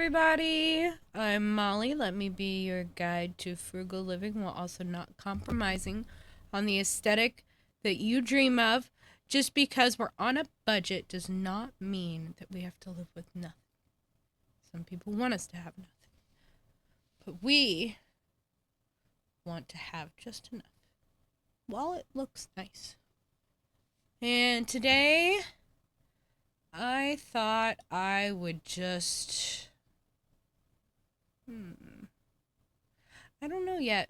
everybody. I'm Molly. Let me be your guide to frugal living while also not compromising on the aesthetic that you dream of. Just because we're on a budget does not mean that we have to live with nothing. Some people want us to have nothing, but we want to have just enough while it looks nice. And today, I thought I would just I don't know yet.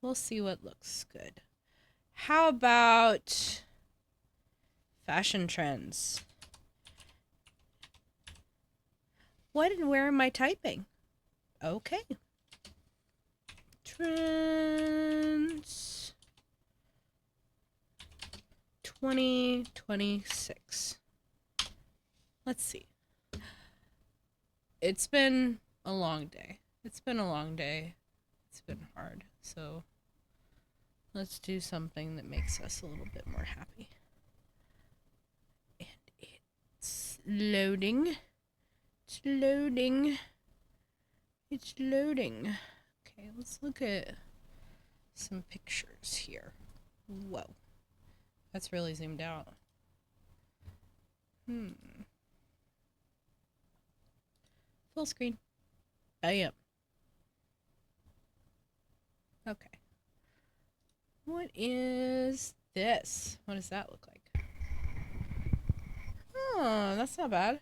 We'll see what looks good. How about fashion trends? What and where am I typing? Okay. Trends 2026. Let's see. It's been a long day. It's been hard. So let's do something that makes us a little bit more happy. And it's loading. It's loading. Okay, let's look at some pictures here. Whoa. That's really zoomed out. Full screen. Bam. Okay. What is this? What does that look like? Oh, that's not bad.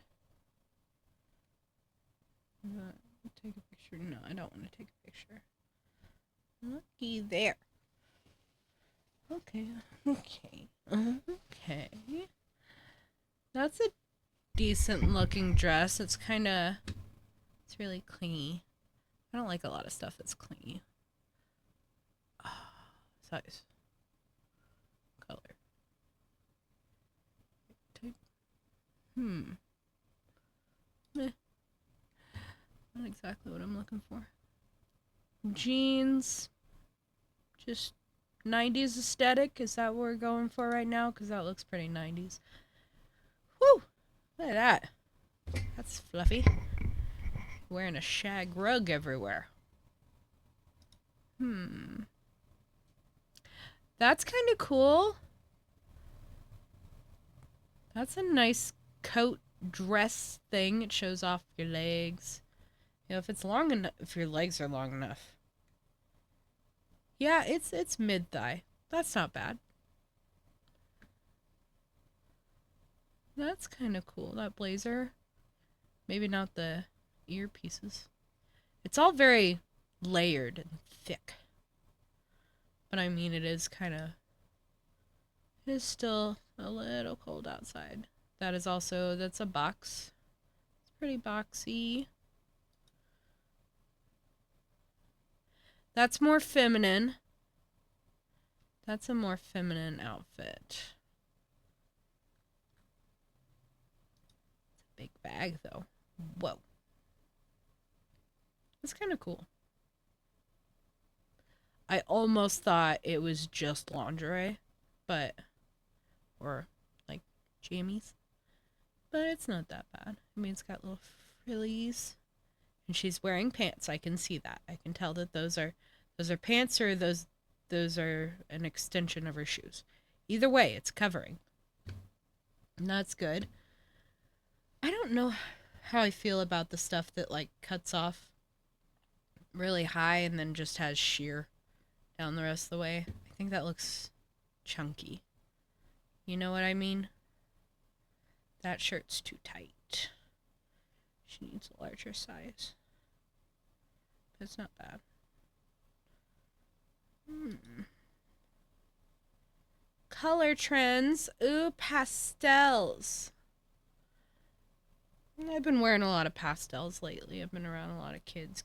Take a picture. No, I don't want to take a picture. Looky there. Okay. That's a decent looking dress. It's really clingy. I don't like a lot of stuff that's clingy. Size. Color. Type. Not exactly what I'm looking for. Jeans. Just 90s aesthetic. Is that what we're going for right now? Because that looks pretty 90s. Whew! Look at that. That's fluffy. Wearing a shag rug everywhere. That's kind of cool. That's a nice coat dress thing. It shows off your legs. If it's long enough, if your legs are long enough. Yeah, it's mid thigh. That's not bad. That's kind of cool. That blazer. Maybe not the earpieces. It's all very layered and thick. But I mean, it is still a little cold outside. That's a box. It's pretty boxy. That's more feminine. That's a more feminine outfit. It's a big bag, though. Whoa. That's kind of cool. I almost thought it was just lingerie, or like jammies, but it's not that bad. I mean, it's got little frillies, and she's wearing pants. I can see that. I can tell that those are pants, or those are an extension of her shoes. Either way, it's covering. And that's good. I don't know how I feel about the stuff that like cuts off really high and then just has sheer down the rest of the way. I think that looks chunky. You know what I mean? That shirt's too tight. She needs a larger size. But it's not bad. Color trends. Ooh, pastels. I've been wearing a lot of pastels lately. I've been around a lot of kids.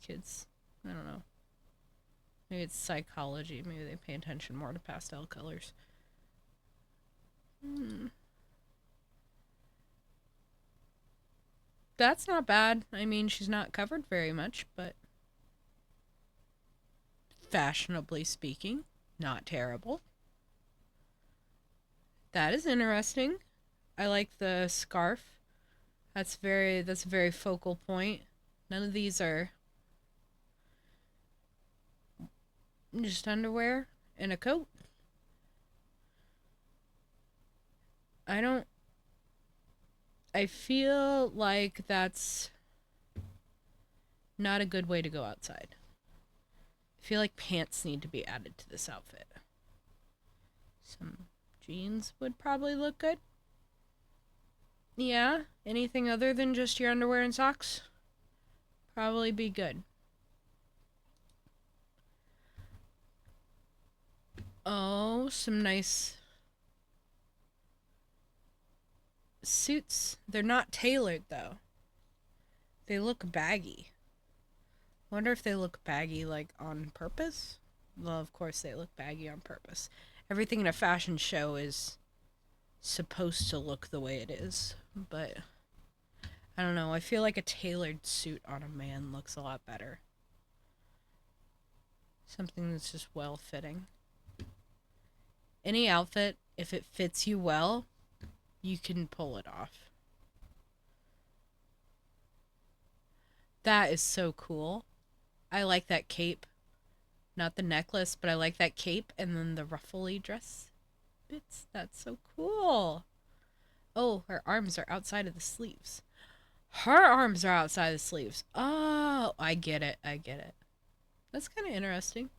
I don't know. Maybe it's psychology. Maybe they pay attention more to pastel colors. That's not bad. I mean, she's not covered very much, but fashionably speaking, not terrible. That is interesting. I like the scarf. That's a very focal point. None of these are just underwear and a coat. I don't I feel like that's not a good way to go outside. I feel like pants need to be added to this outfit. Some jeans would probably look good. Yeah, anything other than just your underwear and socks? Probably be good. Oh, some nice suits. They're not tailored though. They look baggy. Wonder if they look baggy like on purpose? Well, of course they look baggy on purpose. Everything in a fashion show is supposed to look the way it is, but I don't know. I feel like a tailored suit on a man looks a lot better. Something that's just well fitting. Any outfit, if it fits you well, you can pull it off. That is so cool. I like that cape. Not the necklace, but I like that cape and then the ruffly dress bits. That's so cool. Oh, her arms are outside of the sleeves. Her arms are outside the sleeves. Oh, I get it. I get it. That's kind of interesting.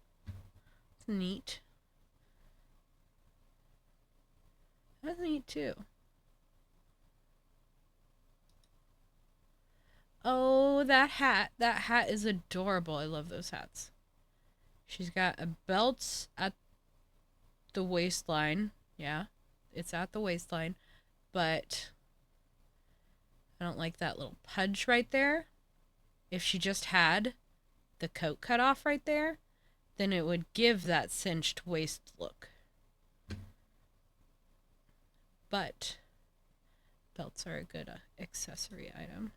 It's neat. That's neat too. Oh, that hat. That hat is adorable. I love those hats. She's got a belt at the waistline. Yeah, it's at the waistline. But I don't like that little pudge right there. If she just had the coat cut off right there, then it would give that cinched waist look. But belts are a good accessory item.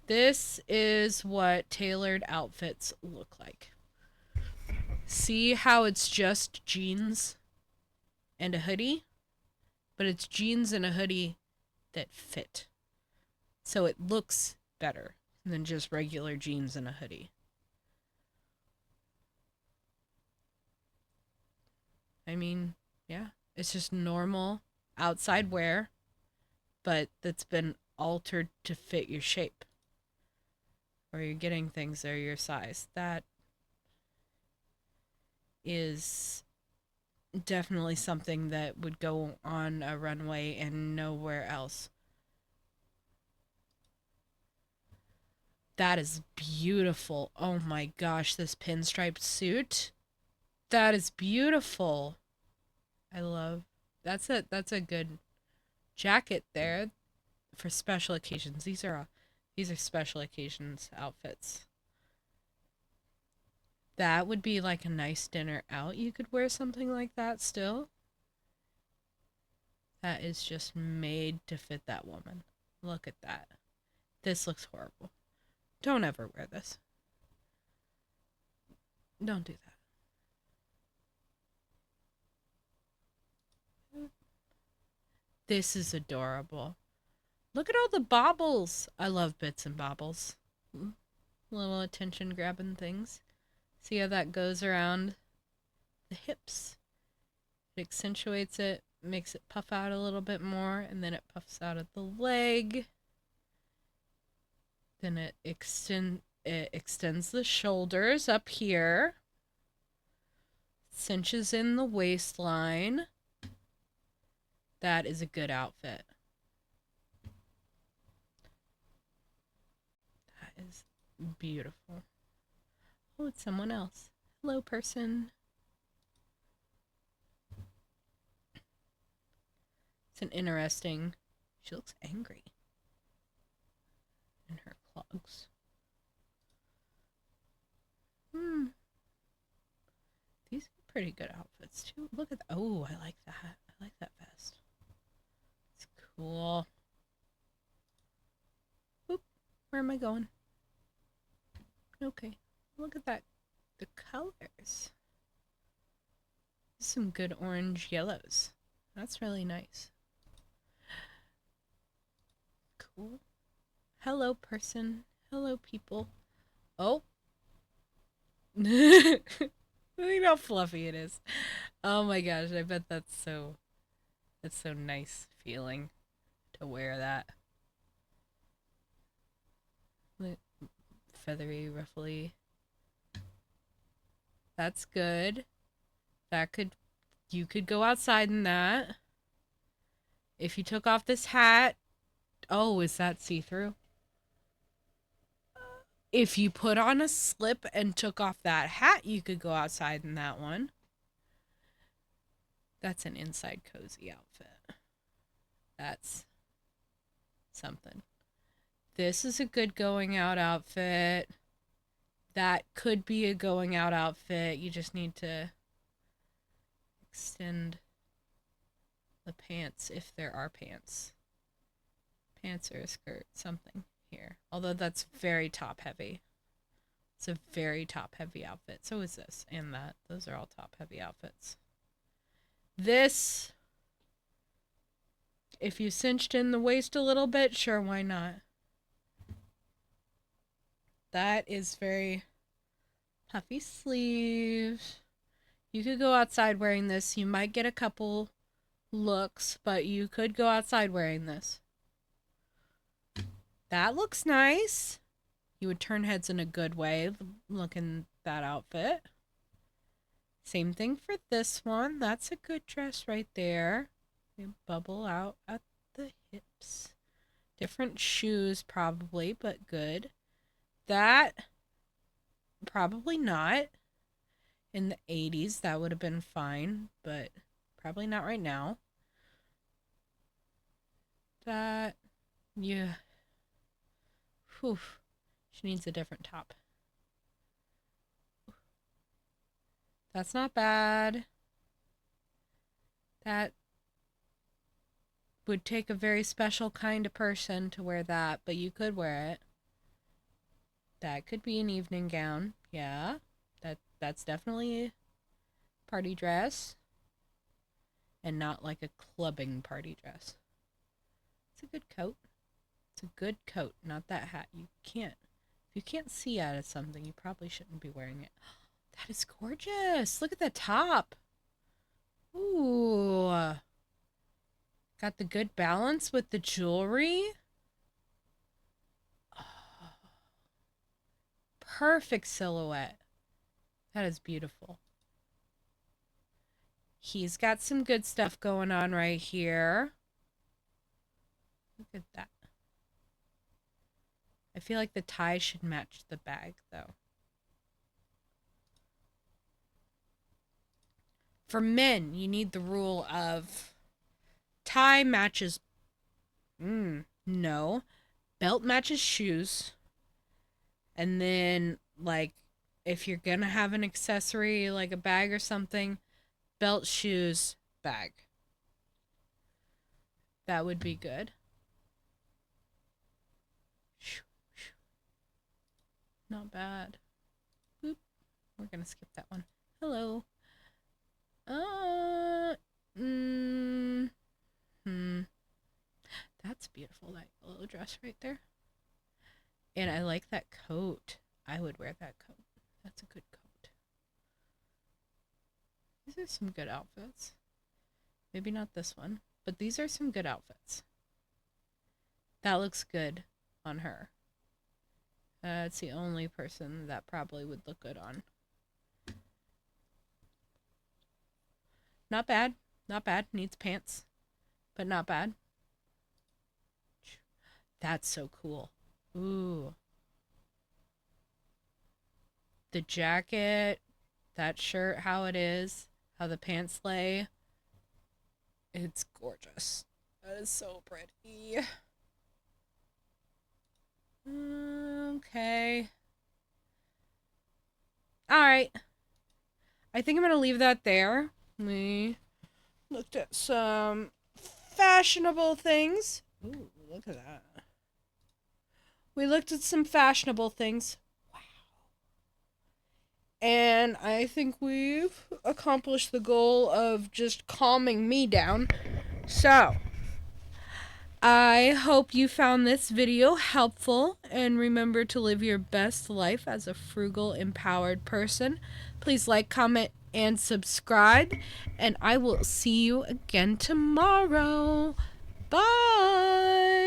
This is what tailored outfits look like. See how it's just jeans and a hoodie? But it's jeans and a hoodie that fit. So it looks better than just regular jeans and a hoodie. I mean, yeah, it's just normal outside wear, but that's been altered to fit your shape. Or you're getting things that are your size. That is definitely something that would go on a runway and nowhere else. That is beautiful. Oh my gosh, this pinstriped suit. That is beautiful. I love. That's a good jacket there for special occasions. These are special occasions outfits. That would be like a nice dinner out. You could wear something like that still. That is just made to fit that woman. Look at that. This looks horrible. Don't ever wear this. Don't do that. This is adorable. Look at all the baubles. I love bits and baubles. Little attention grabbing things. See how that goes around the hips? It accentuates it, makes it puff out a little bit more, and then it puffs out at the leg. Then it extends the shoulders up here. Cinches in the waistline. That is a good outfit. That is beautiful. Oh, it's someone else. Hello, person. It's an interesting. She looks angry in her clogs. These are pretty good outfits too. Look at that. Oh, I like that. I like that vest. It's cool. Oop, where am I going? Okay, look at that. The colors. Some good orange yellows. That's really nice. Cool. Hello, person. Hello, people. Oh. Look how fluffy it is. Oh my gosh, I bet that's so nice feeling to wear that. Feathery, ruffly. That's good. You could go outside in that. If you took off this hat, oh, is that see-through? If you put on a slip and took off that hat, you could go outside in that one. That's an inside cozy outfit. That's something. This is a good going out outfit. That could be a going out outfit. You just need to extend the pants if there are pants. Pants or a skirt, something here. Although that's very top heavy. It's a very top heavy outfit. So is this and that. Those are all top heavy outfits. This, if you cinched in the waist a little bit, sure, why not? That is very puffy sleeves. You could go outside wearing this. You might get a couple looks, but you could go outside wearing this. That looks nice. You would turn heads in a good way looking that outfit. Same thing for this one. That's a good dress right there. They bubble out at the hips. Different shoes probably, but good. That, probably not. In the 80s, that would have been fine, but probably not right now. That, yeah. Whew. She needs a different top. That's not bad. That would take a very special kind of person to wear that, but you could wear it. That could be an evening gown. Yeah. That's definitely a party dress. And not like a clubbing party dress. It's a good coat. It's a good coat, not that hat. If you can't see out of something, you probably shouldn't be wearing it. That is gorgeous. Look at the top. Ooh. Got the good balance with the jewelry. Oh, perfect silhouette. That is beautiful. He's got some good stuff going on right here. Look at that. I feel like the tie should match the bag, though. For men, you need the rule of tie matches. No. Belt matches shoes. And then, like, if you're gonna have an accessory, like a bag or something, belt, shoes, bag. That would be good. Not bad. Boop. We're gonna skip that one. Hello. That's beautiful, that yellow dress right there. And I like that coat. I would wear that coat. That's a good coat. These are some good outfits. Maybe not this one, but these are some good outfits. That looks good on her. It's the only person that probably would look good on. Not bad. Not bad. Needs pants, but not bad. That's so cool. Ooh. The jacket, that shirt, how it is, how the pants lay. It's gorgeous. That is so pretty. Okay. Alright. I think I'm going to leave that there. We looked at some fashionable things. Ooh, look at that. We looked at some fashionable things. Wow. And I think we've accomplished the goal of just calming me down. So, I hope you found this video helpful, and remember to live your best life as a frugal, empowered person. Please like, comment, and subscribe, and I will see you again tomorrow. Bye!